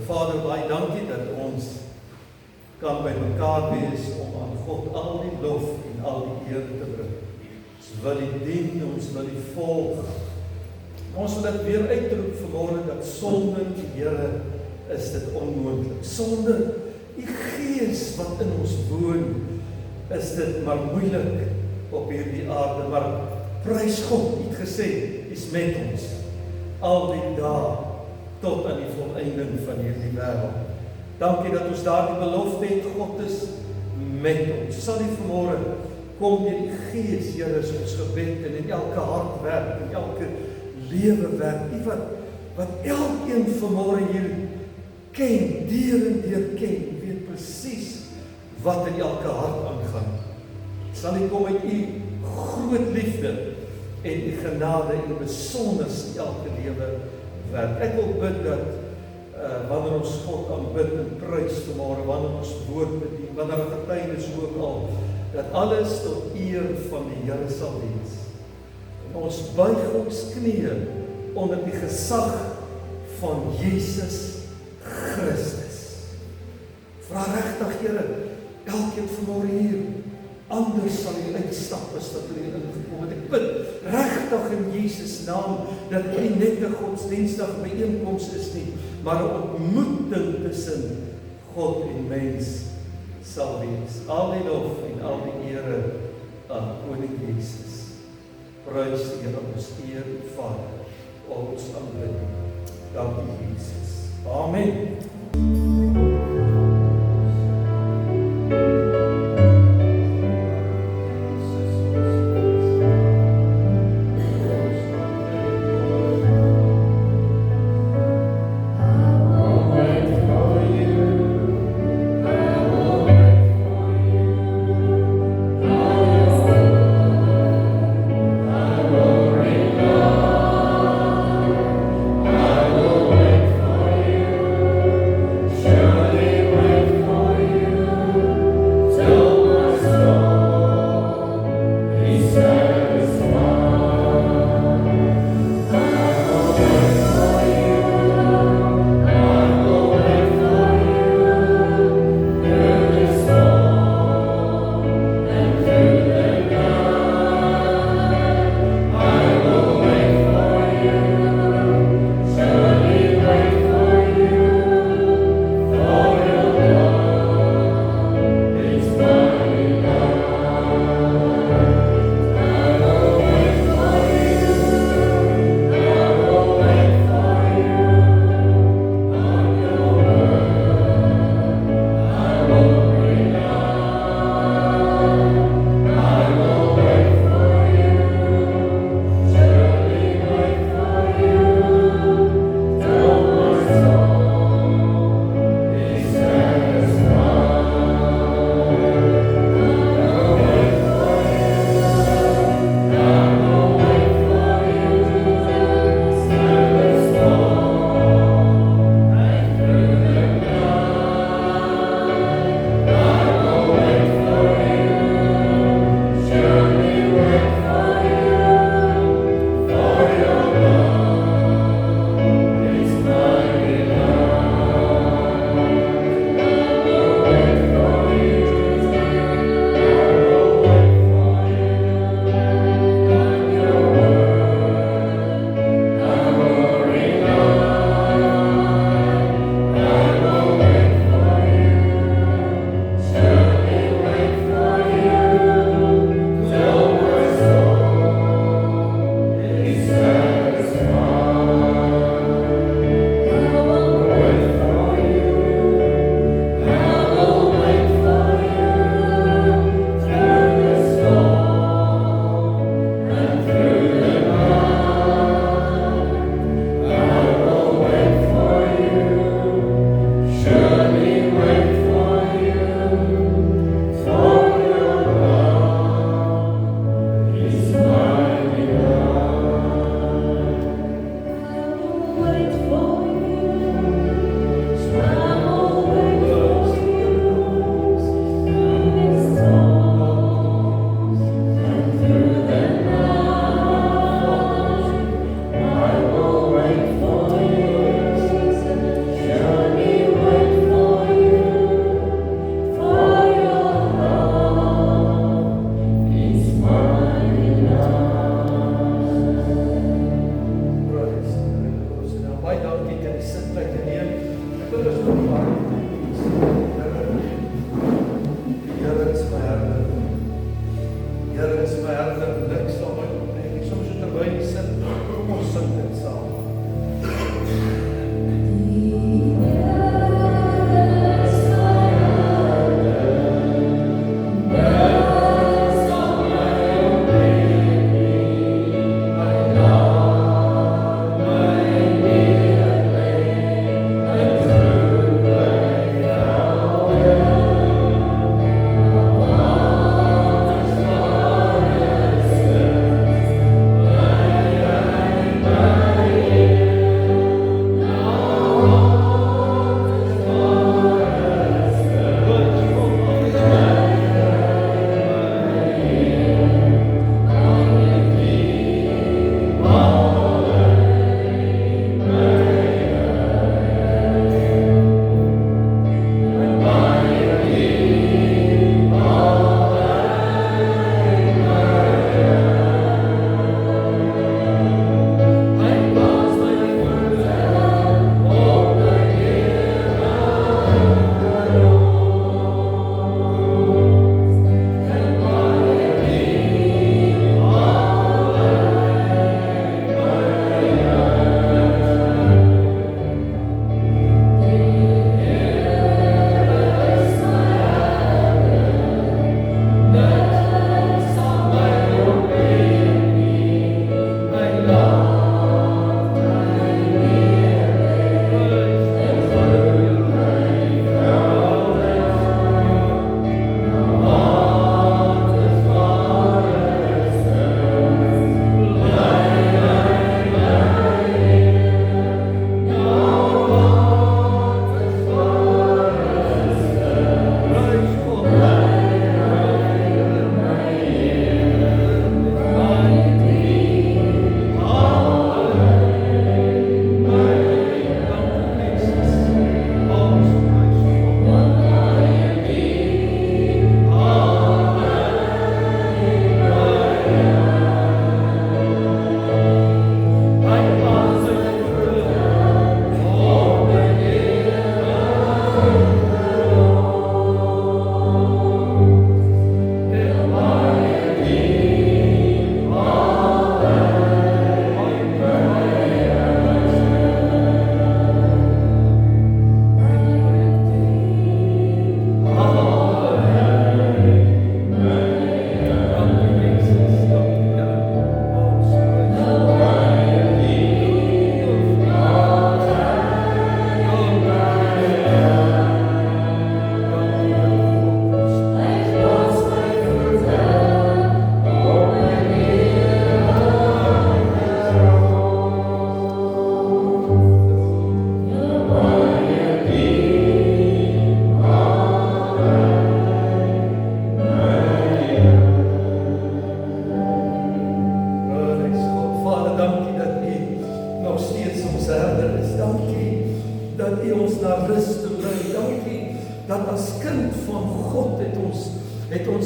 Vader, baie dankie dat ons kan by mekaar wees om aan God al die lof en al die eer te bring. Ons wil U dien, ons wil U volg. Ons wil dit weer uitroep vanmôre dat sonder die Here is dit onmoontlik. Sonder U Gees wat in ons woon, is dit maar moeilik op hierdie aarde, maar prys God, U het gesê, U is met ons al die dae tot aan die volëinding van hierdie wêreld. Dankie dat ons daardie belofte het, God is met ons. Sal U vanmôre kom deur die Gees, Here, is ons gebed en in elke hart werk, in elke lewe werk. U wat elkeen vanmôre hier ken, deur en deur ken, U weet presies wat in elke hart aangaan. Sal U kom met U groot liefde en U genade en besonders in elke lewe werk. Ek wil bid dat wanneer ons God aanbid en prys vanmôre, wanneer ons woord bedien, wanneer getuienis ook al, dat alles tot eer van die Here sal wees. En ons buig ons knieë onder die gesag van Jesus Christus. Vra regtig, Here, elkeen vanmôre hier, anders sal U uitstap as wat U ingekom het. Ek bid regtig in Jesus naam dat U nie net 'n godsdienstige byeenkoms is nie, maar 'n ontmoeting tussen God en mens sal wees. Al die lof en al die ere aan Koning Jesus. Prys die Here, ons eer U Vader, ons aanbid. Dankie Jesus. Amen. baie dankie dat die sitplek te neem. Ek wil ons nog baie Here is my herder. Here is my herder, niks sal my ontneem. Soms so terwyl jy sit, kom ons sing dit saam.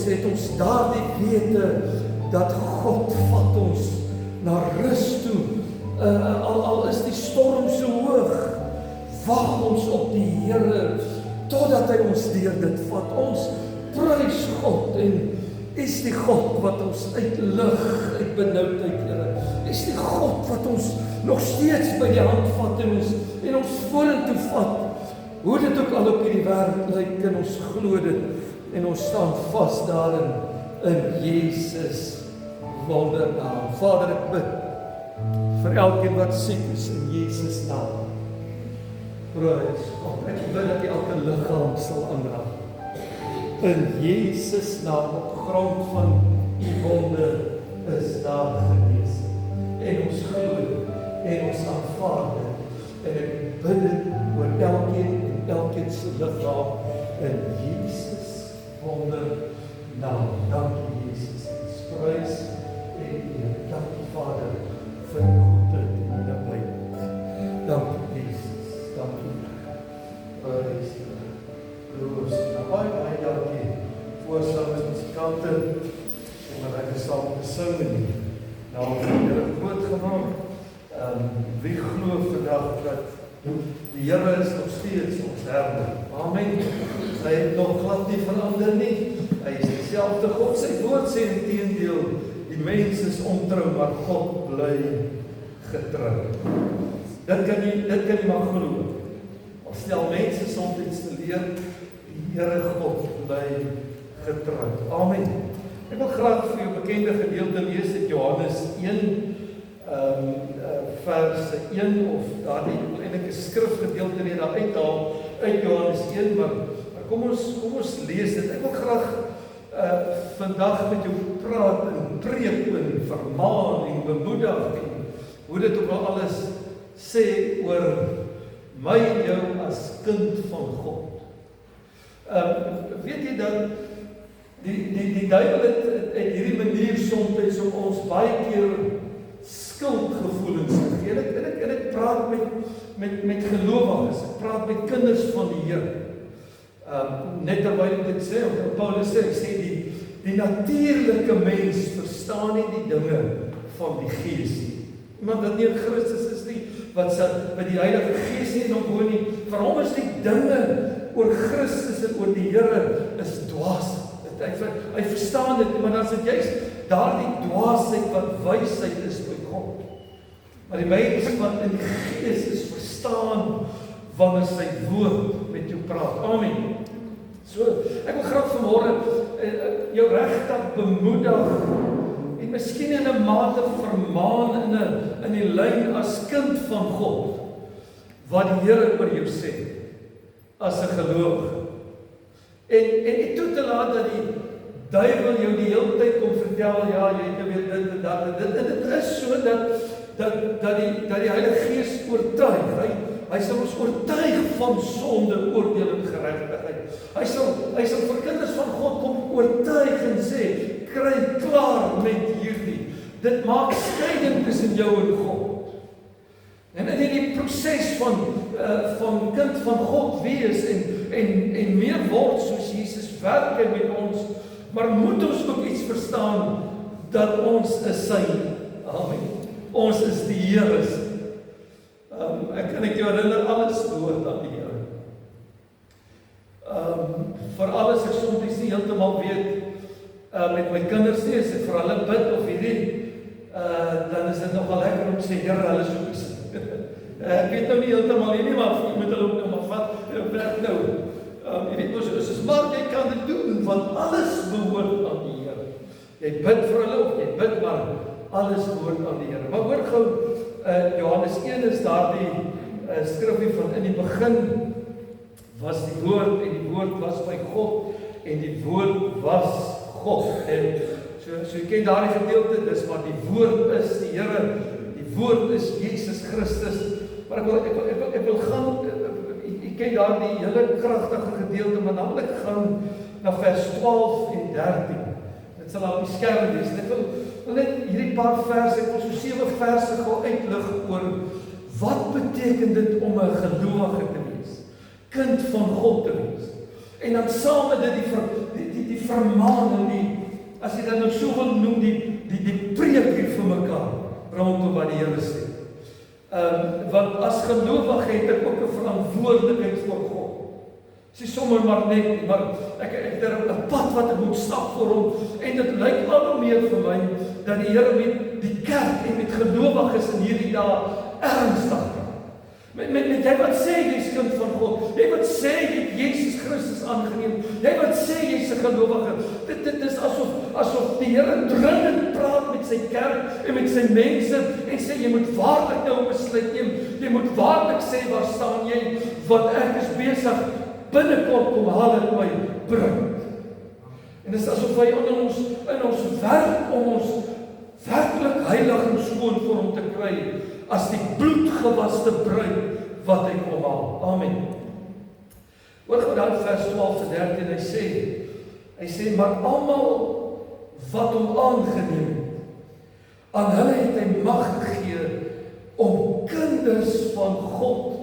Het ons daardie wete dat God vat ons na rus toe. Al is die storm so hoog, wag ons op die Here totdat hy ons deur dit vat. Ons prys God en is die God wat ons uitlig uit benoudheid, Here. Is die God wat ons nog steeds by die hand vat en ons vorentoe vat. Hoe dit ook al op hierdie wêreld lyk, en ons glo dit. En ons staan vas daarin in Jesus wondernaam. Vader, ek bid vir elkeen wat siek is in Jesus naam. Prys God. Ek bid dat elke liggaam sal aanraak. In Jesus naam, op grond van u wonde is daar genesing. En ons glo en ons aanvaar dit. En ek bid dit oor elkeen en elkeen se liggaam in Jesus wondernaam. Dankie Jesus. Ons prys en eer. Dankie Vader vir u goedheid en u nabyheid. Dankie Jesus. Dankie. Prys u. Gloos. Baie dankie. Voorsangers, musikante en wat ek saam gesing en nou het die Here groot gemaak. Wie glo vandag dat die Here is nog steeds ons herder? Amen. Hy het nog glad nie verander nie. Hy is dieselfde God. Sy woord sê inteendeel, die mens is ontrou, maar God bly getrou. Dit kan jy maar glo. Al stel mense soms te leer, die Here God bly getrou. Amen. Ek wil graag vir jou bekende gedeelte lees uit Johannes 1, vers 1 of daardie eintlik 'n skrifgedeelte net daar uithaal uit Johannes 1, maar kom ons lees dit. Ek wil graag vandag met jou praat en preek en vermaan en bemoedig en hoe dit ook al alles sê oor my en jou as kind van God. Weet jy dat die duiwel het hierdie manier soms om ons baie keer skuldgevoelens te gee. En ek praat met gelowiges, ek praat met kinders van die Here. Net terwyl ek dit sê, of Paulus sê die natuurlike mens verstaan nie die dinge van die Gees nie. Iemand wat nie in Christus is nie, wat die Heilige Gees nie in hom woon nie, vir hom is die dinge oor Christus en oor die Here is dwaas. Hy verstaan dit, maar dan is dit juist daardie dwaasheid wat wysheid is by God. Maar die mens wat in die Gees is, verstaan wanneer sy woord met jou praat. Amen. So, ek wil graag vanmôre jou regtig bemoedig en miskien in 'n mate vermaan in die lyn as kind van God wat die Here oor jou sê as 'n gelowige. En toe te laat dat die duiwel jou die hele tyd kom vertel, ja, jy het nou weer dit en dat en dit. En dit is so dat die Heilige Gees oortuig. Hy sal ons oortuig van sonde, oordeel en geregtigheid. Hy sal vir kinders van God kom oortuig en sê, kry klaar met hierdie. Dit maak skeiding tussen jou en God. En in die proses van kind van God wees en meer word soos Jesus werk met ons, maar moet ons ook iets verstaan dat ons is sy. Amen. Ons is die Here se. Ek kan jou herinner, alles behoort aan die Here. Vir alles ek soms nie heeltemal weet met my kinders nie, as ek vir hulle bid of hierdie, dan is dit nogal lekker om te sê, Here, hulle soek is. Ek weet nou nie heeltemal nie, maar jy moet hulle ook nou maar vat, werk nou. Jy weet ons is maar jy kan dit doen, want alles behoort aan die Here. Jy bid vir hulle of jy bid, maar alles behoort aan die Here. Maar hoor gou, Johannes 1 is daardie skrifgie van in die begin was die woord en die woord was by God en die woord was God. En so jy ken daardie gedeelte, dis wat die woord is, die Here, die woord is Jesus Christus. Maar ek wil gaan, jy ken daardie hele kragtige gedeelte, maar dan wil ek gaan na vers 12 en 13. Dit sal op die skerm wees. Ek wil net hierdie paar verse, ek wil so 7 verse gou uitlig oor wat beteken dit om 'n gelowige te wees, kind van God te wees. En dan saam met dit die vermaaning, as jy dit nou so wil noem, die preek hier vir mekaar rondom wat die Here sê. Want as gelowige het ek ook 'n verantwoordelikheid voor God. Dis sommer maar net, maar ek het 'n pad wat ek moet stap vir hom, en dit lyk al hoe meer vir my dat die Here met die kerk en met gelowiges in hierdie dae ernstig met jy wat sê jy's kind van God, jy wat sê jy het Jesus Christus aangeneem, jy wat sê jy's 'n gelowige. Dit is asof die Here dringend praat met sy kerk en met sy mense en sê jy moet waarlik nou 'n besluit neem. Jy moet waarlik sê waar staan jy, want ek is besig binnekort kom haal en my bring. En dit is asof hy in ons werk om ons werklik heilig en skoon vir hom te kry, as die bloedgewaste bruid wat hy kom haal. Amen. Hoor gou dan vers 12 en 13, hy sê, maar almal wat hom aangeneem het, aan hulle het hy mag gegee om kinders van God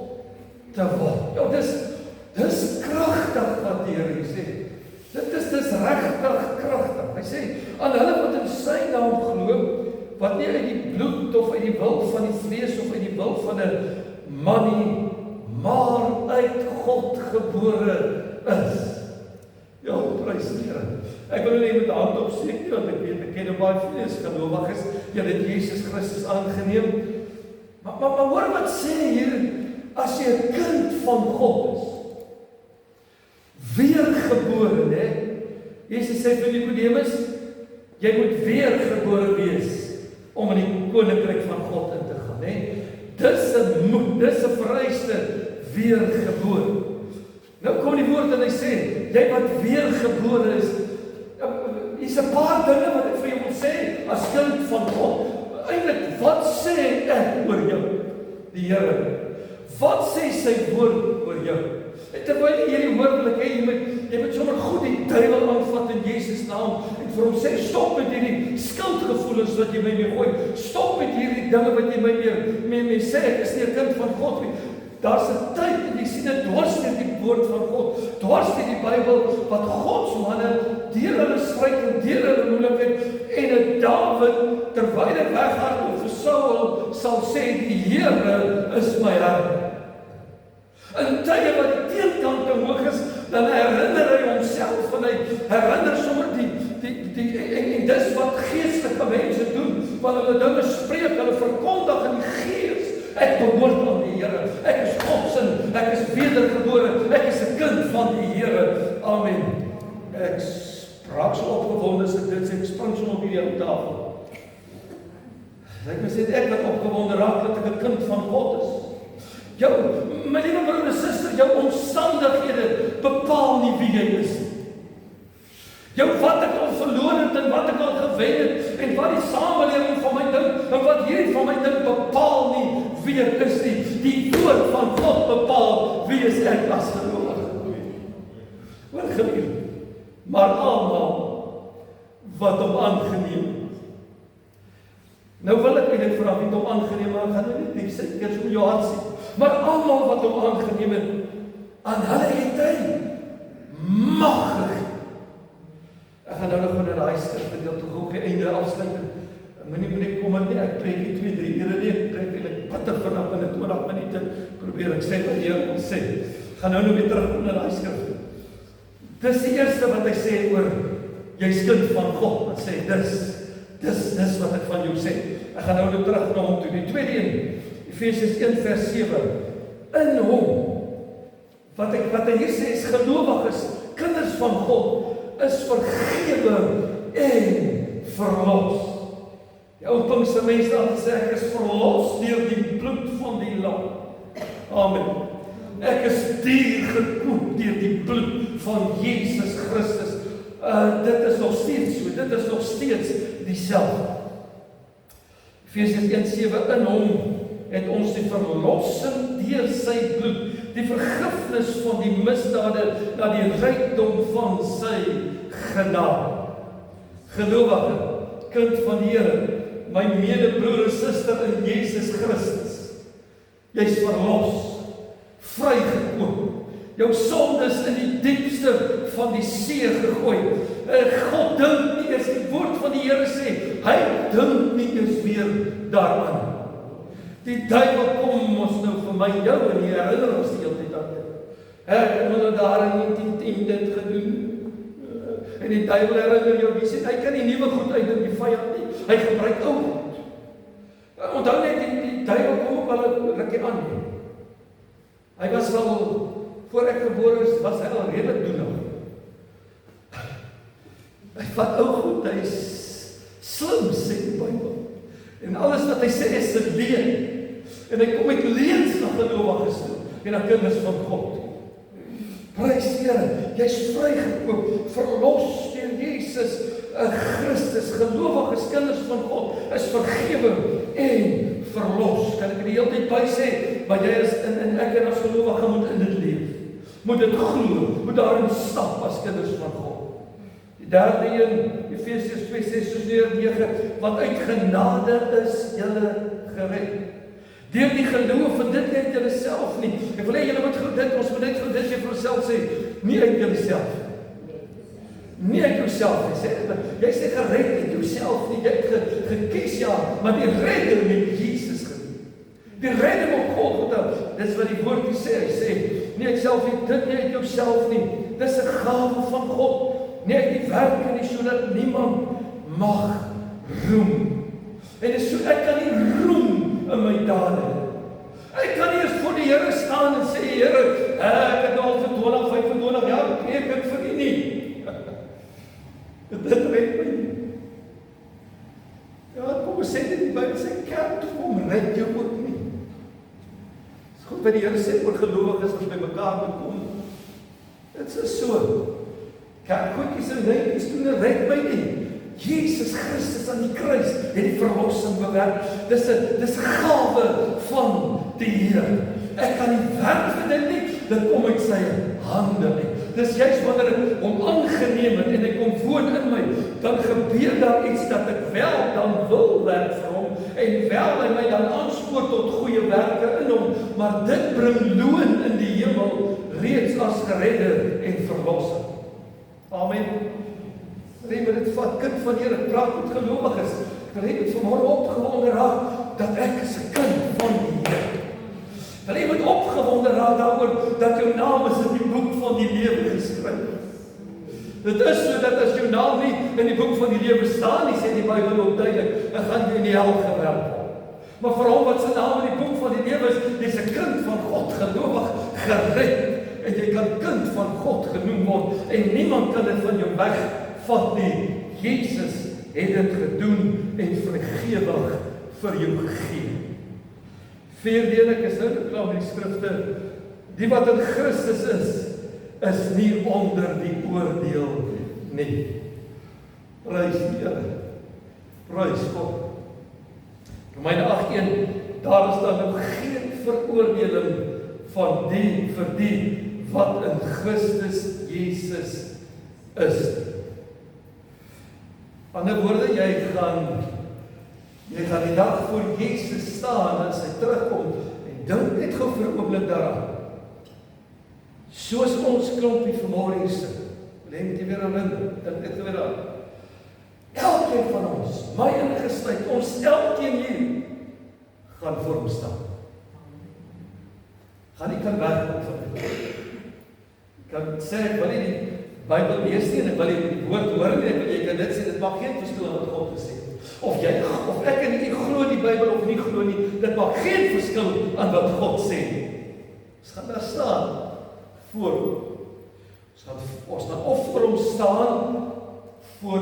te word. Ja, dis kragtig wat die Here sê. Dit is regtig kragtig. Hy sê, aan hulle wat in sy naam glo, wat nie uit die bloed bloed of uit die wil van die vlees of uit die wil van 'n man nie, maar uit God gebore is. Ja, prys die Here. Ek wil nie met die hand opsteek nie, want ek weet, ek ken baie vlees gelowiges, jy het Jesus Christus aangeneem. Maar hoor wat sê hier, as jy 'n kind van God is, weergebore, né? Jesus sê vir Nikodemus, jy moet weergebore wees om in die koninkryk van God in te gaan, né? Dis 'n moed, dis 'n vereiste, weergebore. Nou kom die woord en hy sê, jy wat weergebore is, hier's 'n paar dinge wat ek vir jou wil sê as kind van God. Eintlik, wat sê ek oor jou? Die Here. Wat sê sy woord oor jou? Terwyl jy hierdie hoor, wil ek hê jy moet sommer goed die duiwel aanvat in Jesus naam en vir hom sê, stop met hierdie skuldgevoelens wat jy my mee gooi. Stop met hierdie dinge wat jy my mee sê, ek is nie 'n kind van God nie. Daar's 'n tyd, en jy sien dit dwars deur die woord van God, dwars deur die Bybel, wat Gods manne deur hulle stryd en deur hulle moeilikheid, en 'n Dawid, terwyl hy weghardloop vir Saul, sal sê, die Here is my herder. In tye wat die teenkant te hoog is, dan herinner hy homself, en hy herinner sommer en dis wat geestelike mense doen, want hulle dinge spreek, hulle verkondig in die gees. Ek behoort aan die Here, ek is God se, ek is wedergebore, ek is 'n kind van die Here. Amen. Ek raak so opgewonde as ek dit sê, ek spring so op hierdie ou tafel. Ek moet sê, ek wat opgewonde raak dat ek 'n kind van God is. Jou, my liewe broer en suster, jou omstandighede bepaal nie wie jy is. Jou wat ek al verloor het en wat ek al gewen het en wat die samelewing van my dink en wat hierdie van my dink bepaal nie wie ek is nie. Die woord van God bepaal wie is ek as gelowige. Wat geliefd, maar almal wat hom aangeneem het. Nou wil ek dit vra wie hom aangeneem, maar gaan nou nie sê eers hoe jou hart sien. Maar almal wat hom aangeneem het, aan hulle het hy mag gegee. Ek gaan nou nog in daai skrifgedeelte gou op die einde afsluit. Moenie kom nie, ek preek nie 2-3 ure nie, ek preek eintlik bitter vinnig in 20 minute. Probeer ek sê wat die Here wil sê. Gaan nou weer terug na daai skrif. Dis die eerste wat hy sê oor jy's kind van God. Wat sê dis wat ek van jou sê. Ek gaan nou terug na hom toe. Die tweede een, Efesiërs 1:7. In hom wat hy hier sê is gelowiges, kinders van God, is vergewe en verlos. Die ou Pinkstermense het gesê ek is verlos deur die bloed van die lam. Amen. Ek is duur gekoop deur die bloed van Jesus Christus. Dit is nog steeds so, dit is nog steeds dieselfde. Efesiërs 1:7, in hom het ons die verlossing deur sy bloed, die vergifnis van die misdade na die rykdom van sy genade. Gelowige, kind van die Here, my medebroer en suster in Jesus Christus, jy's verlos, vrygekoop, jou sondes in die diepste van die see gegooi. God dink nie eers, die woord van die Here sê, hy dink nie eers weer daaraan. Die duiwel kom ons nou vir my jou en die herinner ons die hele tyd aan dit. Ek het nou daar in 1910 dit gedoen. En die duiwel herinner jou, wie sê, hy kan nie nuwe goed uitdink, die vyand nie. Hy gebruik ou goed. Onthou net, die duiwel kom op hulle rukkie aan. Hy was wel, voor ek gebore is, was hy al redelik doenig. Hy vat ou goed, hy is slim, sê die Bybel. En alles wat hy sê is 'n leuen. En hy kom met leuns na gelowiges toe en na kinders van God. Prys die Here, jy's vrygekoop, verlos deur Jesus Christus. Gelowiges, kinders van God, is vergewe en verlos. Kan ek die hele tyd by sê, maar jy is in ek en as gelowige moet in dit leef. Moet dit glo, moet daarin stap as kinders van God. Die derde een, Efesiërs 2:6-9, want uit genade is julle gered. Deur die geloof, en dit net julle self nie. Ek wil hê julle moet dit, ons moet net dit vir onsself sê, nie uit julle self. nie uit jouself nie. Jy sê gered uit jouself nie, jy het gekies ja, maar die redding het Jesus gedoen. Die redding op Golgotha, dis wat die woord hier sê, hy sê, nie uit self nie, dit nie uit jouself nie, dis 'n gawe van God, nie uit die werke nie, sodat niemand mag roem. En dis so, ek kan nie roem in my dade. Ek kan nie eens voor die Here staan en sê, Here, ek het al vir 20, 25 jaar gepreek vir U nie. Dit red my nie. Ja, kom ons sê dit die Bybel sê, kerk toe kom, red jou ook nie. Dis goed wat die Here sê oor gelowiges as by mekaar moet kom. Dit is so. Kerkgoedjies en netjies doen red my nie. Jesus Christus aan die kruis het die verlossing bewerk. Dis 'n gawe van die Here. Ek kan nie werk vir dit nie, dit kom uit sy hande uit. Dis juist wanneer ek hom aangeneem het en hy kom woon in my, dan gebeur daar iets dat ek wel dan wil werk vir hom en wel hy my dan aanspoor tot goeie werke in hom, maar dit bring loon in die hemel reeds as geredder en verlosser. Amen. Neem dit vat, kind van Here, ek praat met gelowiges. Ek wil hê met vanmôre opgewonde raak dat ek is 'n kind van die Here. Wil jy met opgewonde raak daaroor dat jou naam is in die boek van die lewe geskryf. Dit is so dat as jou naam nie in die boek van die lewe staan nie, sê die Bybel ook duidelik, dan gaan jy in die hel gewerp word. Maar vir hom wat sy naam in die boek van die lewe is, jy's 'n kind van God, gelowig, gered. En jy kan kind van God genoem word en niemand kan dit van jou wegvat nie. Jesus het dit gedoen en vergewig vir jou gegee. Vierde, ek is nou klaar met die skrifte. Die wat in Christus is nie onder die oordeel nie. Prys die Here. Prys God. Romeine 8:1, daar is dan nou geen veroordeling van vir die wat in Christus Jesus is. Ander woorde, jy gaan die dag voor Jesus staan as hy terugkom en dink net gou vir 'n oomblik daaraan. Soos ons klompie vanmôre hier sit. Wil jy met jy weer herinner? Dink net weer aan. Elkeen van ons, my ingesluit, ons elkeen hier gaan voor hom staan. Gaan nie kan wegkom van dit. Ek kan sê, ek wil nie die Bybel lees nie en ek wil nie die woord hoor nie, en jy kan dit sê, dit maak geen verskil wat God gesê het. Of ek en jy glo die Bybel of nie glo nie, dit maak geen verskil aan wat God sê nie. Ons gaan daar staan voor hom. Ons gaan of voor hom staan voor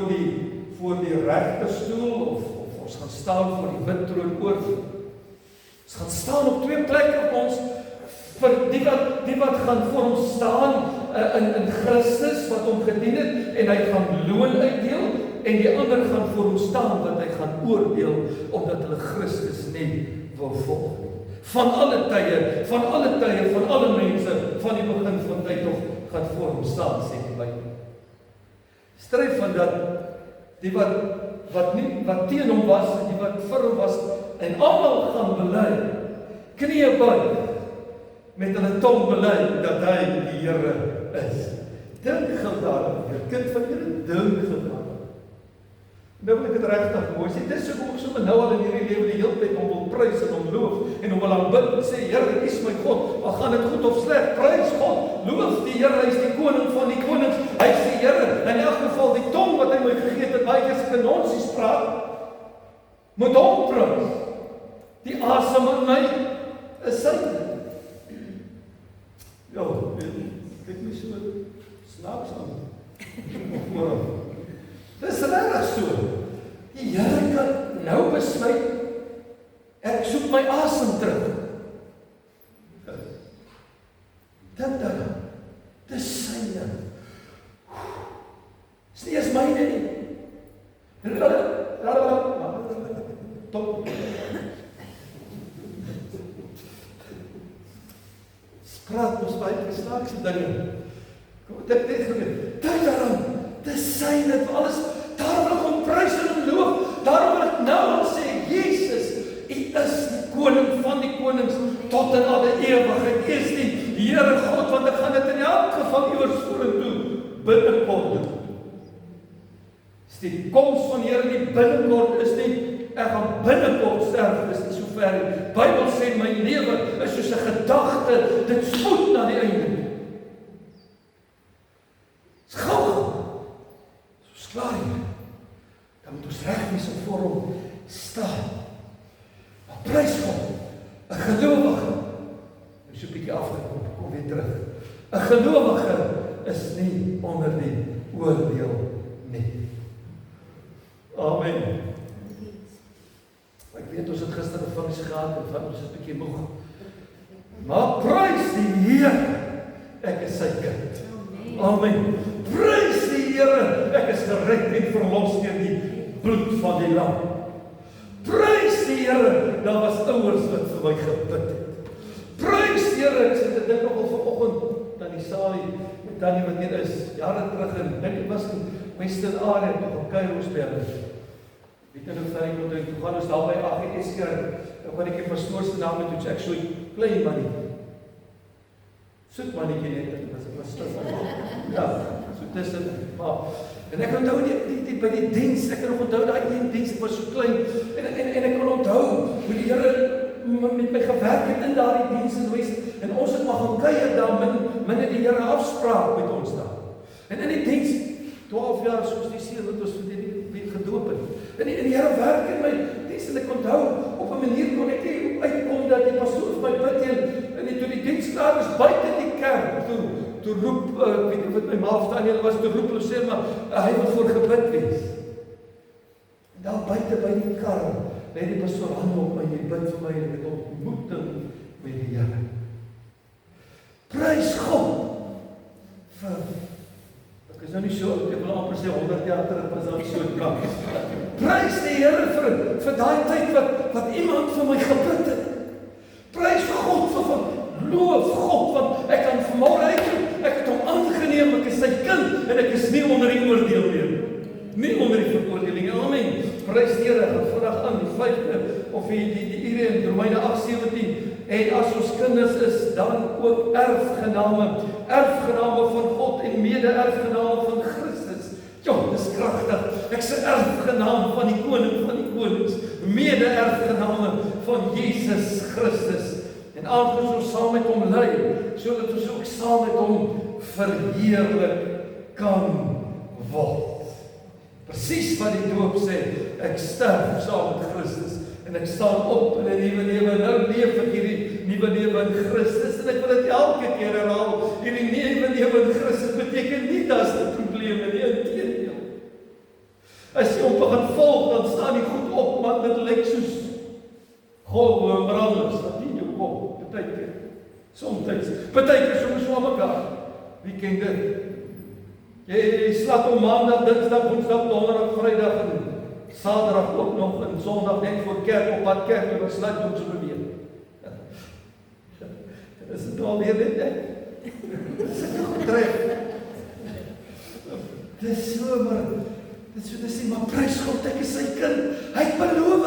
die regterstoel of ons gaan staan voor die wit troon oor. Ons gaan staan op twee plekke op ons vir die wat gaan voor hom staan in Christus wat hom gedien het en hy gaan loon uitdeel en die ander gaan voor hom staan wat hy gaan oordeel omdat hulle Christus nie wil volg. Van alle tye, van alle mense, van die begin van tyd nog gaan voor hom staan, sê die Bybel. Stryf van dat die wat teen hom was en die wat vir hom was en almal gaan bely, knieë buig, met hulle tong bely dat hy die Here is. Dink gou daaraan, kind van Here, dink gou daaraan. Nou wil ek dit regtig mooi sê, dit is so sommer nou al in hierdie lewe die hele tyd om wil prys en om loof en om wil aanbid en sê, Here, U is my God, al gaan dit goed of sleg, prys God, loof die Here, hy is die koning van die konings, hy is die Here, in elk geval die tong wat hy my gegee het, baie keer as ek in nonsies praat, moet hom prys. Die asem in my is syne. Ja, kyk my so snaaks aan. Dis regtig so. Die Here kan nou besluit, ek soek my asem terug. Dink daaraan. Dis syne. Dis nie eens myne nie. Top. Praat ons baie snaakse dinge. Kom dit net gebeur. Dink daaraan. Dis syne vir alles. Daarom wil ek hom prys en hom loof. Daarom wil ek nou al sê, Jesus, U is die koning van die konings tot in alle ewigheid. U is die Here God, want ek gaan dit in elk geval iewers vorentoe binnekort doen. die koms van die Here nie binnekort is nie, ek gaan binnekort sterf, dis nie so ver nie. Bybel sê my lewe is soos 'n gedagte, dit spoed na die einde. Dis gou, soos klaar hier. Dan moet ons reg wees om voor hom staan. Maar prys God, 'n gelowige, ek so 'n bietjie afgekom, kom weer terug. 'n Gelowige is nie onder die oordeel nie. Amen. Ek weet ons het gister 'n funksie gehad en van ons is 'n bietjie moeg. Maar prys die Here, ek is sy kind. Amen. Prys die Here, ek is gered en verlos deur die bloed van die lam. Prys die Here, daar was ouers wat vir my gebid het. Prys die Here, ek sit dit nogal vanoggend dan die salie met Tannie wat hier is, jare terug en dit was in Western Area, op Kairos. Weet jy nou vir ek moet toe gaan ons daar by AGS kerk, wat ek die pastoor se naam het, ek so klein manie. Soet mannetjie net, dit was stil. Ja, so tussen, maar en ek onthou die by die diens, ek kan nog onthou daai diens, ek was so klein en ek kon onthou hoe die Here met my gewerk het in daardie diens in Wes en ons het maar gaan kuier daar binne die Here afspraak met ons daar. En in die diens 12 jaar soos die seun wat ons vir die gedoop het. En die Here werk in my diens en ek onthou op 'n manier kon ek nie uitkom dat die pastoor vir my bid en toe die diens klaar is buite die kerk toe roep weet ek wat my ma verstaan hulle was toe roep hulle sê maar hy wil voor gebid wees. En daar buite by die kar lê die pastoor hand op my en bid vir my en ek ontmoeting met die Here. Prys God vir ek is nou nie so, ek wil amper sê 100 jaar terug was daar so 'n plek. Prys die Here vir daai tyd wat iemand vir my gebid het. Prys vir God loof God want ek kan vanmôre uitroep, ek het hom aangeneem, ek is sy kind en ek is nie onder die oordeel nie. Nie onder die veroordeling. Amen. Prys die Here, gaan vandag aan die 5de of die ure in Romeine 8:17 en as ons kinders is, dan ook erfgename van God en mede-erfgename van Christus. Ja, dis kragtig. Ek sê erfgenaam van die koning van die konings, mede-erfgename van Jesus Christus. En aangezien ons saam met hom ly, sodat ons ook saam met hom verheerlik kan word. Presies wat die doop sê, ek sterf saam met Christus en ek staan op in 'n nuwe lewe. Nou leef ek hierdie nuwe lewe in Christus en ek wil dit elke keer herhaal. Hierdie nuwe lewe in Christus beteken nie dat daar probleme nie, inteendeel. As jy hom begin volg, dan staan jy goed op, man, dit lyk soos golwe branders wat in jou kom, partykeer. Soms, partykeer soms so aan mekaar. Wie ken dit? Jy slaap om maandag, dinsdag, woensdag, donderdag, vrydag en saterdag ook nog en sondag net voor kerk op pad kerk en besluit om te beweeg. Dit is nou alweer net ek. Dit is nog tref. Dis so, maar dit so te sê, maar prys God, ek is sy kind. Hy het beloof,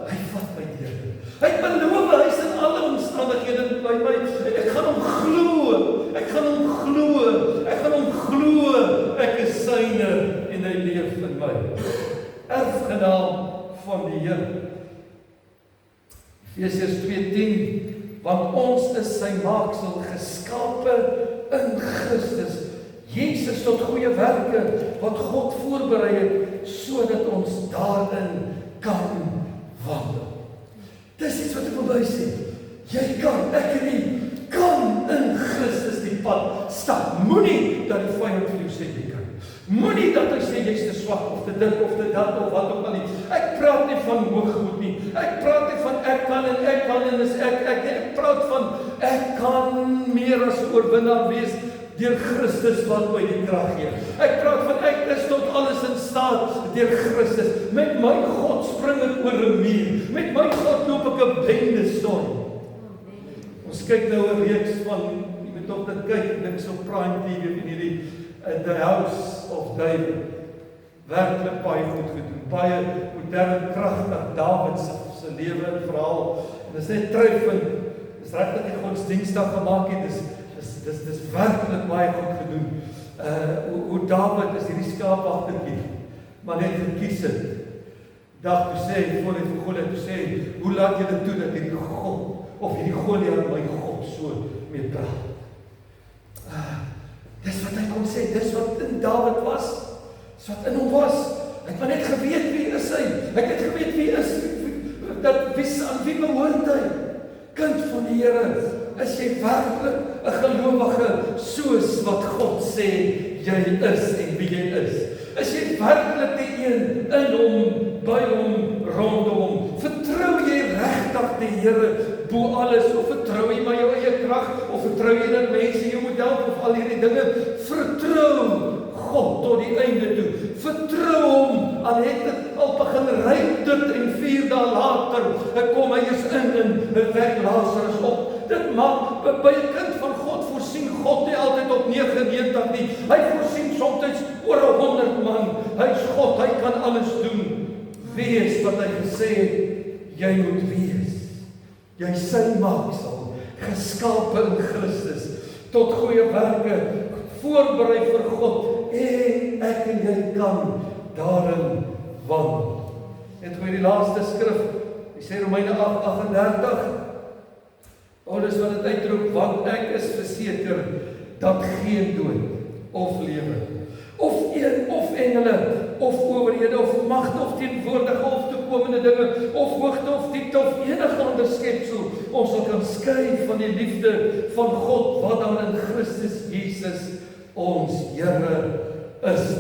hy vat my deur. Hy het beloof, hy is in alle omstandighede by my. Ek gaan hom glo. Ek gaan hom glo. Ek is syne en hy leef in my. Erfgenaam van die Here. Efesiërs 2:10 want ons is sy maaksel geskape in Christus. Jesus tot goeie werke wat God voorberei het sodat ons daarin kan wandel. Dis iets wat ek wil sê. Jy kan, ek en nie, kan in Christus die pad stap. Moenie dat die vyand vir jou sê jy kan. Moenie dat hy sê jy's te swak of te dik of te dat of wat ook al nie. Ek praat nie van hoogmoed nie. Ek praat nie van ek kan en is ek praat van ek kan meer as oorwinnaar wees deur Christus wat my die krag gee. Ek praat van ek is tot alles in staat deur Christus. Met my God spring ek oor 'n muur. Met my God loop ek 'n bendestorm. Ons kyk nou 'n reeks van, jy moet op dit kyk, ek dink so Prime TV in hierdie The House of David. Werklik baie goed gedoen. Baie moderne kragtig Dawid se lewe en verhaal. En dis net treffend. Dis regtig nie godsdienstig gemaak nie. Dis werklik baie goed gedoen. Hoe Dawid is hierdie skaapwagtertjie. maar net gekies het. Dag toe sê, voor hy vir Goliat toe sê, hoe laat jy dit toe dat hierdie God, of hierdie Goliat my God so mee praat? Dis wat hy kon sê, dis wat in Dawid was, dis wat in hom was. Hy het maar net geweet wie is hy, hy het net geweet wie is, aan wie behoort hy? Kind van die Here, is jy werklik 'n gelowige soos wat God sê jy is en wie jy is? Is jy werklik die een in hom, by hom, rondom hom? Vertrou jy regtig die Here bo alles, of vertrou jy maar jou eie krag, of vertrou jy dat mense jou moet help, of al hierdie dinge? Vertrou God tot die einde toe. Vertrou hom, al het dit al begin ryk dit en 4 dae later, kom hy is in en wek Lazarus op. Dit maak, by 'n kind van God voorsien God nie altyd op 99 nie. Hy voorsien soms oor 100 man. Hy is God, hy kan alles doen. Wees wat hy gesê het, jy moet wees. Jy sy maaksel, geskape in Christus, tot goeie werke, voorberei vir God, en ek en jy kan daarin wandel. En toe die laaste skrif, hy sê Romeine 8:38, Paulus wat dit uitroep, want ek is verseker dat geen dood of lewe, of engele, of owerhede, of magte, of teenwoordige, of toekomende dinge, of hoogte, of diepte, of enige ander skepsel, ons sal kan skei van die liefde van God, wat dan in Christus Jesus ons Here is.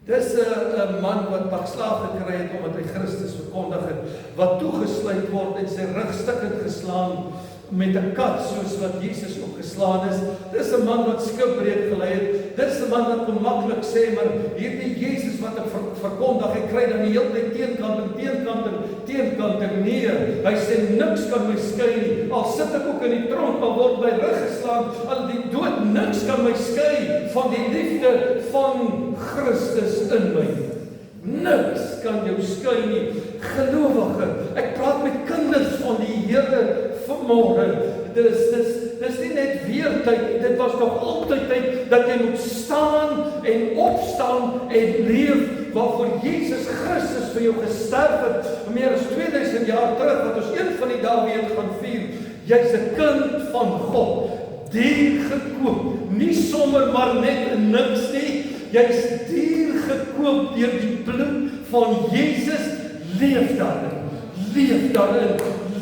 Dis 'n man wat bakslaaf gekry het omdat hy Christus verkondig het, wat toegesluit word en sy rug stukkend geslaan met 'n kat soos wat Jesus ook geslaan is. Dis 'n man wat skipbreek gelei het. Dis 'n man wat onmaklik sê, maar hierdie Jesus wat ek verkondig, hy kry dan die hele tyd teenkant en nee. Hy sê niks kan my skei nie. Al sit ek ook in die tronk, maar word my rug geslaan, al die dood, niks kan my skei van die liefde van Christus in my. Niks kan jou skei nie. Gelowige, ek praat met kinders van die Here vanmôre. Dis nie net weer tyd, dit was nog altyd tyd dat jy moet staan en opstaan en leef waarvoor Jesus Christus vir jou gesterf het, meer as 2000 jaar terug, wat ons een van die dae weer gaan vier. Jy's 'n kind van God, duur gekoop, nie sommer maar net niks nie. Jy's duur gekoop deur die bloed van Jesus. Leef daarin,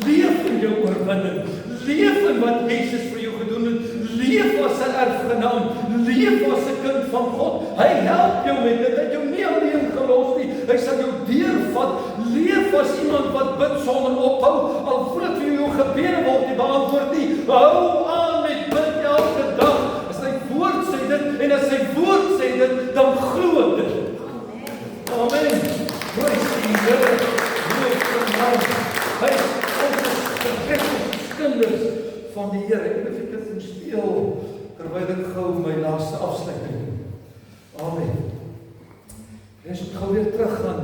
leef in jou oorwinning, leef in wat Jesus vir jou gedoen het, leef as 'n erfgenaam, leef as 'n kind van God. Hy help jou met dit, hy het jou nie alleen gelos nie, hy sal jou deurvat. Leef as iemand wat bid sonder ophou, al voel dit vir jou gebede word nie beantwoord nie. Hou aan met bid elke dag. As hy woord sê dit, en as hy woord sê dit, dan glo dit. Amen. Prys die Here. Hy ons kinders van die Here. Ek wil dit moet speel terwyl ek gou my laaste afsluiting doen. Amen. Ons moet gou weer teruggaan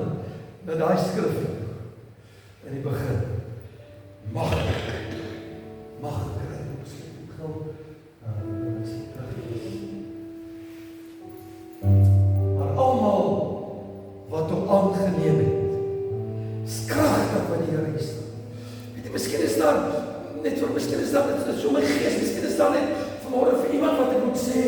na daai skrif in die begin. Mag kry miskien gou maar almal wat hom aangeneem het, is kragtig wat die Here is. Weet jy, miskien is daar net vir miskien is daar net so my gees, miskien is daar net vanmôre vir iemand wat ek moet sê,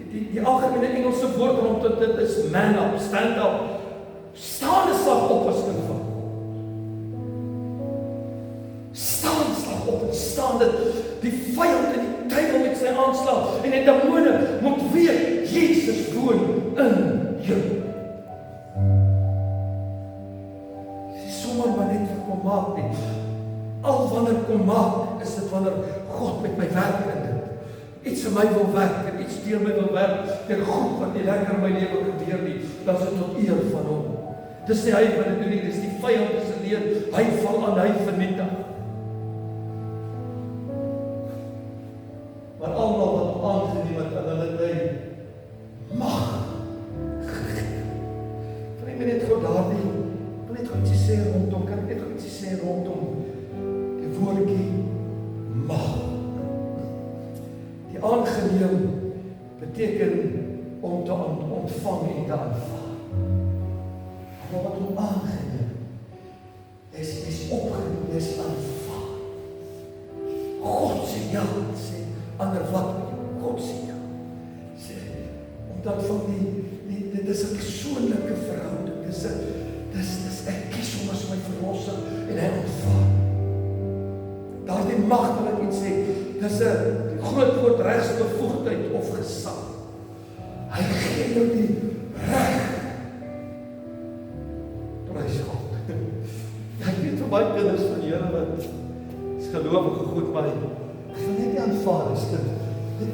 die algemene Engelse woord rondom dit is man up, stand up. Staan en slag op as kind van God. Staan, slag op en staan dit. Die vyand in die duiwel met sy aanslag en die demone moet weet, Jesus woon in jou. Sommer maar net vir kom maak nie. Al wanneer kom maak, is dit wanneer God met my werk in dit. Iets in my wil werk en iets deur my wil werk, deur goed wat nie lekker in my lewe gebeur nie, dan is dit tot eer van hom. Dis nie hy wat dit doen nie, dis die vyand is alleen, hy val aan, hy vernietig. Maar almal wat hom aangeneem het, en hulle hy mag gegee. Kan ek net gou daardie, wil net gou ietsie sê rondom, kan ek net gou ietsie sê rondom die woordjie mag. Die aangeneem beteken om te ontvang en te aanvaar. Maar wat hom aangeneem, is opgeneem, is aanvaar. God sê ja, sê ander wat God sê ja. Sê, omdat van dit is 'n persoonlike verhouding, dis ek kies hom as my verlosser en hy aanvaar. Daar is die mag wat ek iets sê, dis 'n groot woord regsbevoegdheid of gesag. Hy gee jou die reg. Prys God. Ek weet vir baie kinders van die Here wat is gelowige goed, maar hy wil net nie aanvaar as kind.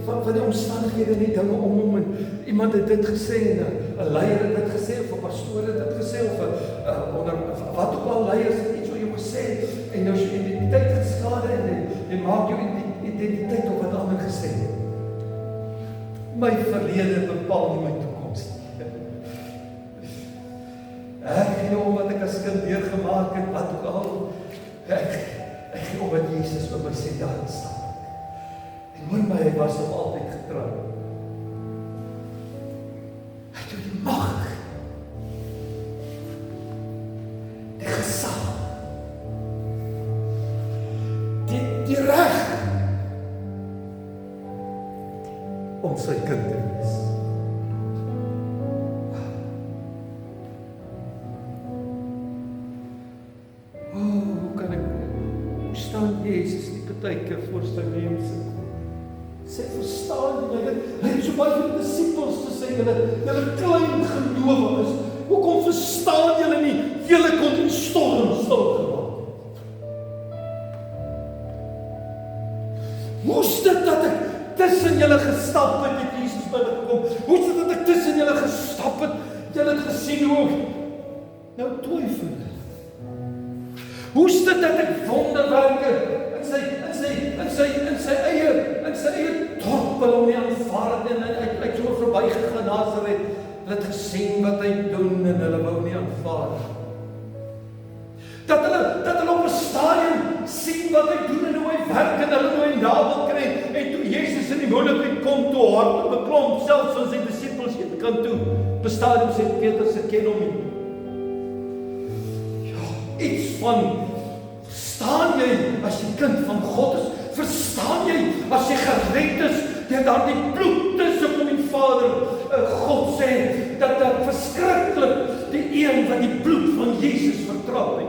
Van die omstandighede nie dinge om hom en iemand het dit gesê en 'n leier het dit gesê of 'n pastoor het dit gesê of 'n onder wat ook al leiers het iets oor jou gesê en nou jou identiteit geskade en jy maak jou identiteit op wat ander gesê het. My verlede bepaal nie my toekoms nie. Ek gee om wat ek as kind deurgemaak het, wat ook al. Ek gee om wat Jesus vir my sê, daar staan. En hoor my, hy was nog altyd getrou. Hy het die mag, die gesag, die reg om sy kind te wees. Hoe kan ek, hoe staan Jezus nie partykeer voor sy mense? Sê, verstaan jy, hy het so baie vir die disciples gesê, julle klein gelowig is, hoekom verstaan julle nie, julle kon die storm stil gemaak. Hoe is dit dat ek tussen julle gestap het, het Jesus by my gekom, hoe is dit dat ek tussen julle gestap het, julle het gesien hoe, nou twyfel. Hoe is dit dat ek wonderwerke in sy eie dorp wil hom nie aanvaar het en hy het so verbygegaan Nasaret, hulle het gesien wat hy doen en hulle wou nie aanvaar. Dat hulle op 'n stadium sien wat hy doen en hoe hy werk en hulle nou 'n naam kry en toe Jesus in die moeilikheid kom toe hard beklom, selfs as sy disippels hier kan toe, op 'n stadium sê Petrus se ken hom nie. Ja, iets van verstaan jy as jy kind van God is? Verstaan jy as jy gered is deur daardie bloed tussen hom en Vader? God sê dat verskriklik die een wat die bloed van Jesus vertrou het,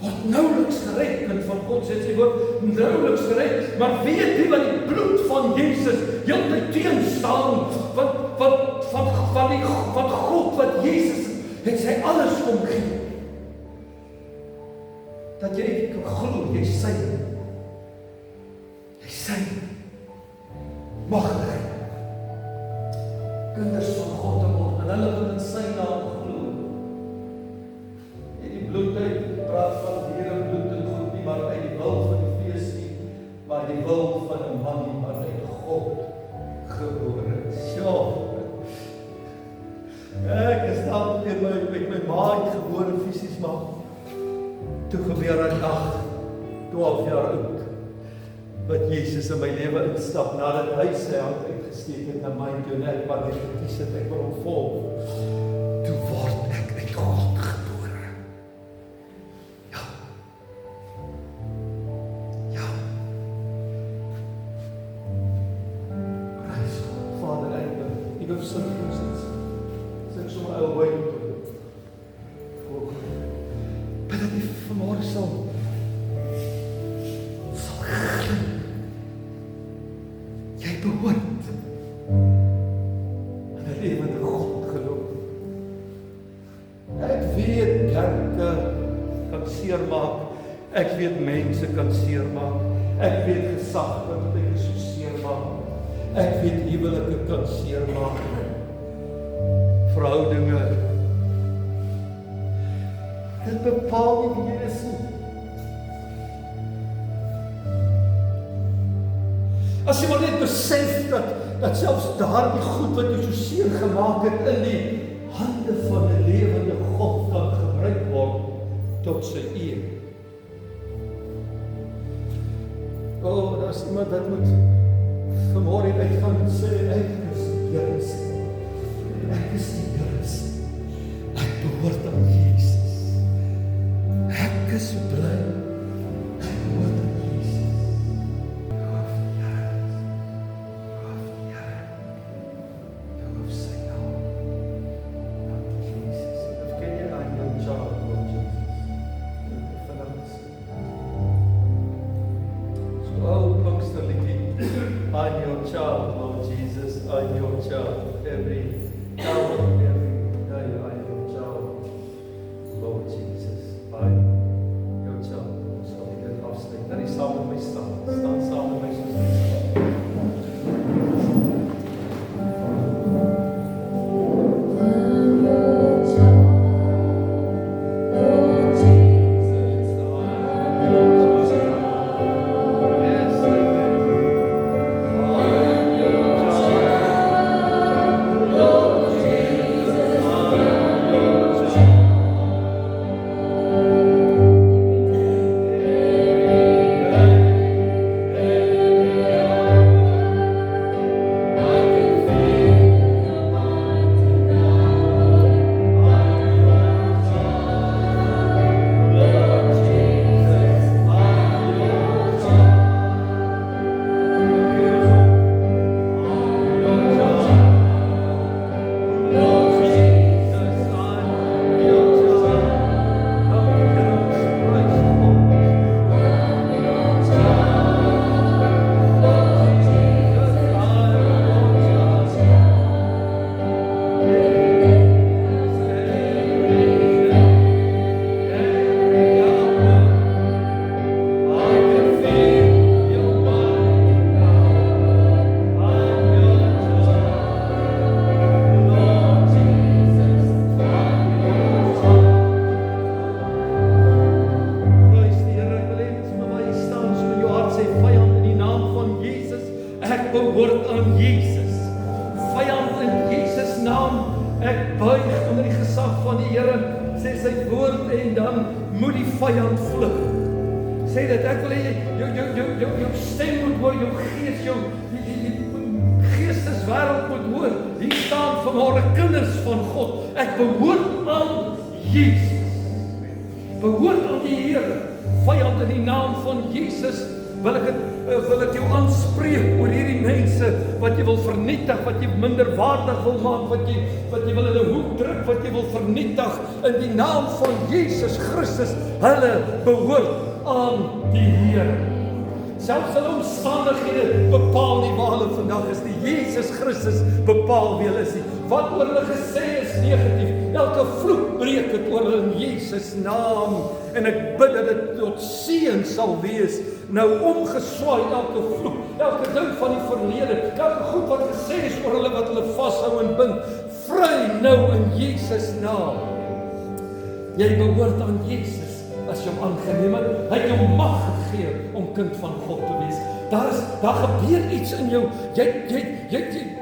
word nouweliks gered, kind van God sê sy woord, nouweliks gered, maar weet jy wat die bloed van Jesus heeltyd teenstaan, wat God wat Jesus het sy alles omgee. Dat jy kan glo, jy sy magtig kinders van God te word en hulle wil in sy naam glo. En die bloed uit praat van dierebloed en goed nie, maar uit die wil van die vlees nie, maar die wil van 'n man nie, maar uit God gebore. Ek is dan met my ma gebore fisies, maar toe gebeur 'n dag 12 jaar oud wat Jesus in my lewe instap nadat hy sy hand uitgesteek het na my toe en ek maar net gekies het ek wil hom volg. Toe word ek uit God gebore. Ja. Prys God, Vader, ek wil sing ons dit. Sing so 'n ou wyk toe. Maar dat jy vanmôre sal jy behoort aan 'n lewende God geloof. Ek weet kerke kan seermaak, ek weet mense kan seermaak, ek weet gesag kan baie so seermaak, ek weet huwelike kan seermaak, verhoudinge. Dit bepaal nie wie jy is nie. As jy maar net besef dat selfs daardie goed wat jy so seer gemaak het in die hande van 'n lewende God kan gebruik word tot sy eer. Daar's iemand wat moet vanmôre uitgaan en sê, ek is die Here se kind. Ek is die Here se kind. Ek behoort aan Jesus. Ek is so bly. Ek behoort aan Jesus. Loof die Here. Loof die Here. Loof sy naam. Dankie Jesus. Of ken jy aan jou child, Lord Jesus? Vanavond. So ou Pinksterliedjie. I'm your child, Lord Jesus. I'm your child. Every hour, every day, I'm your child, Lord Jesus. I'm your child. Ons sal dit afsluit. Dan is saam met my staan. Staan saam met my soos my staan. Behoort aan Jesus. Vyand in Jesus naam, ek buig onder die gesag van die Here, sê sy woord en dan moet die vyand vlug. Sê dit, ek wil hê jou stem moet hoor, jou gees, die geesteswêreld moet hoor. Hier staan vanmôre kinders van God. Ek behoort aan Jesus. Behoort aan die Here. Vyand in die naam van Jesus wil ek jou aanspreek oor hierdie mense wat jy wil vernietig, wat jy minderwaardig wil maak, wat jy wil in 'n hoek druk, wat jy wil vernietig in die naam van Jesus Christus. Hulle behoort aan die Here. Selfs hulle omstandighede bepaal nie waar hulle vandag is nie. Jesus Christus bepaal wie hulle is nie. Wat oor hulle gesê is negatief. Elke vloek breek het oor hulle in Jesus naam. En ek bid dat dit tot seën sal wees. Nou omgeswaai elke vloek, elke ding van die verlede, elke goed wat gesê is oor hulle wat hulle vashou en bind. Vry nou in Jesus naam. Jy behoort aan Jesus. As jy hom aangeneem het, hy het jou mag gegee om kind van God te wees. Daar gebeur iets in jou.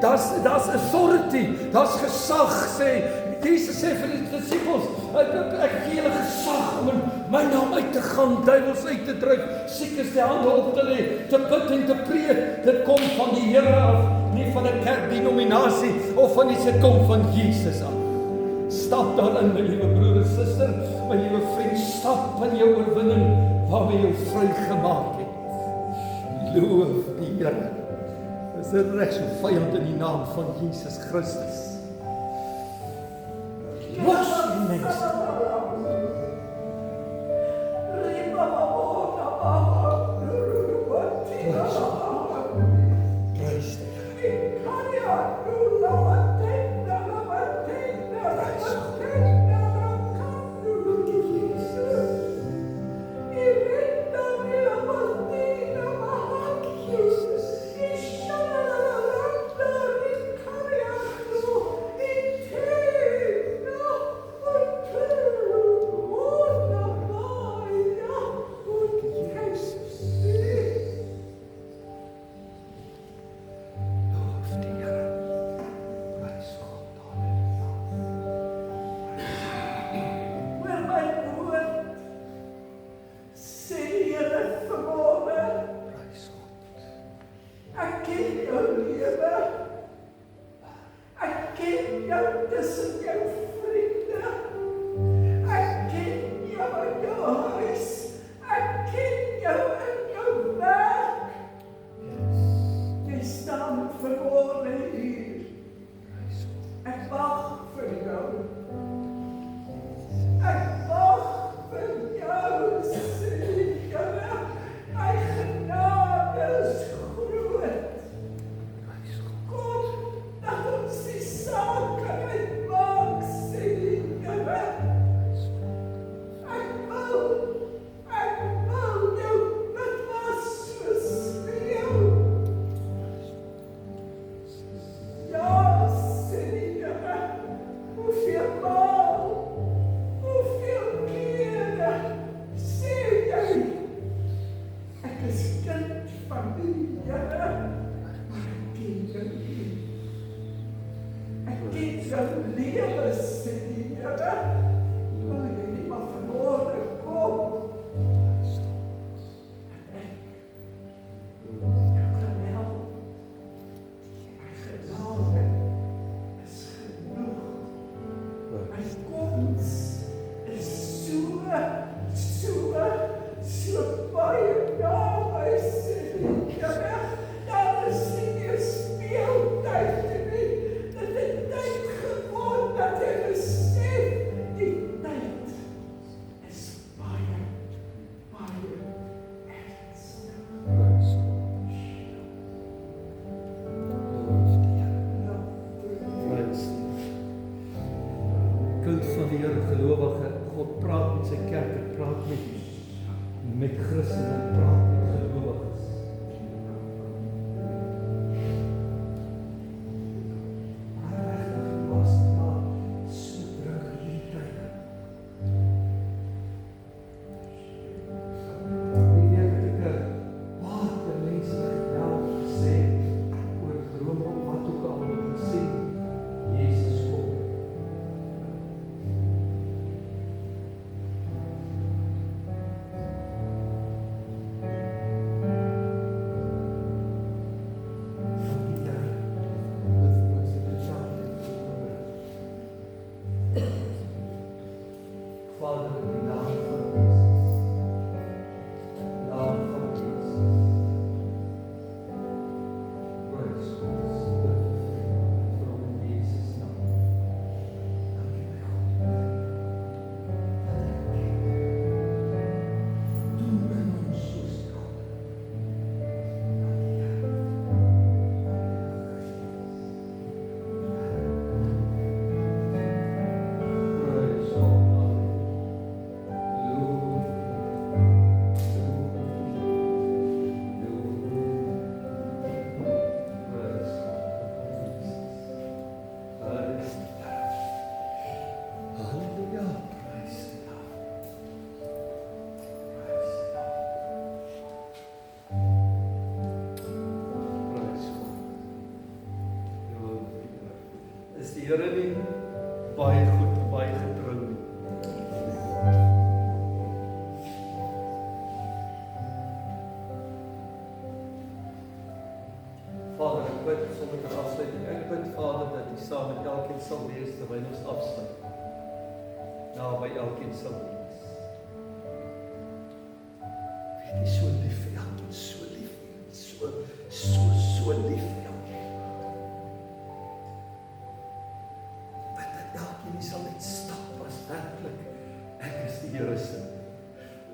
Daar's authority, daar's gesag, sê Jesus sê vir die disippels, ek gee julle gesag om in my naam uit te gaan, duiwels uit te dryf, siekes die hande op te lê, te bid en te preek. Dit kom van die Here af, nie van 'n kerkdenominasie of van iets, dit kom van Jesus af. Stap daarin, my liewe broer en suster, my liewe vriend, stap in jou oorwinning waarmee jy vrygemaak het. Loof die Here. Dis 'n regs so vyand in die naam van Jesus Christus. Los die mense. Prys die Here. Thank you. ken jou lewe. Ek ken jou tussen jou vriende. Ek ken jou in jou huis. Ek ken jou in jou werk. Jy staan verloren hier. Ek wag vir jou. Ek wag vir jou, sê die Here. My genade is groot. Kom, dat ons die saak kan uitmaak, sê die Here. Ek wil jou met was so speel. Ja, sê die Here. Hoeveel maal, hoeveel kere sê jy, ek is kind van die Here, maar ek ken jou nie. Ek ken jou lewe, sê die Here, wil jy nie maar verloren kom. En ek kan help. My genade is genoeg. My koms is so baie naby, sê die Here. Daar is nie meer speeltyd nie. Dit het tyd geword dat jy besef, die tyd is baie ernstig. Kind van die Here, gelowige, God praat met sy kerk, hy praat met Christene, hy praat met gelowiges. Maar regtig was daar so druk in die tyd. Die week het ek baie mense gebel gesê oor drome of wat ook al hulle gesê, Jesus kom. Vader, in die naam van Jesus. Praise God. From Jesus' naam. Dankie my God. Doen in ons soos God. Praise God. Is die Here nie baie goed, baie getrou nie? Vader, ek bid sommer ter afsluiting. Ek bid, Vader, dat U saam met elkeen sal wees terwyl ons afsluit. Naby elkeen sal wees. Weet jy, so lief vir elkeen, so lief, so lief vir elkeen. Dat elkeen nie sal net stap as werklik, ek is die Here se.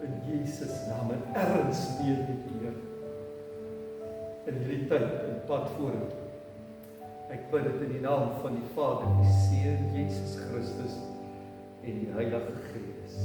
In Jesus naam en erns mee met die Here. In hierdie tyd, in pad vorentoe. Ek bid dit in die naam van die Vader, die Seun Jesus Christus en die Heilige Gees.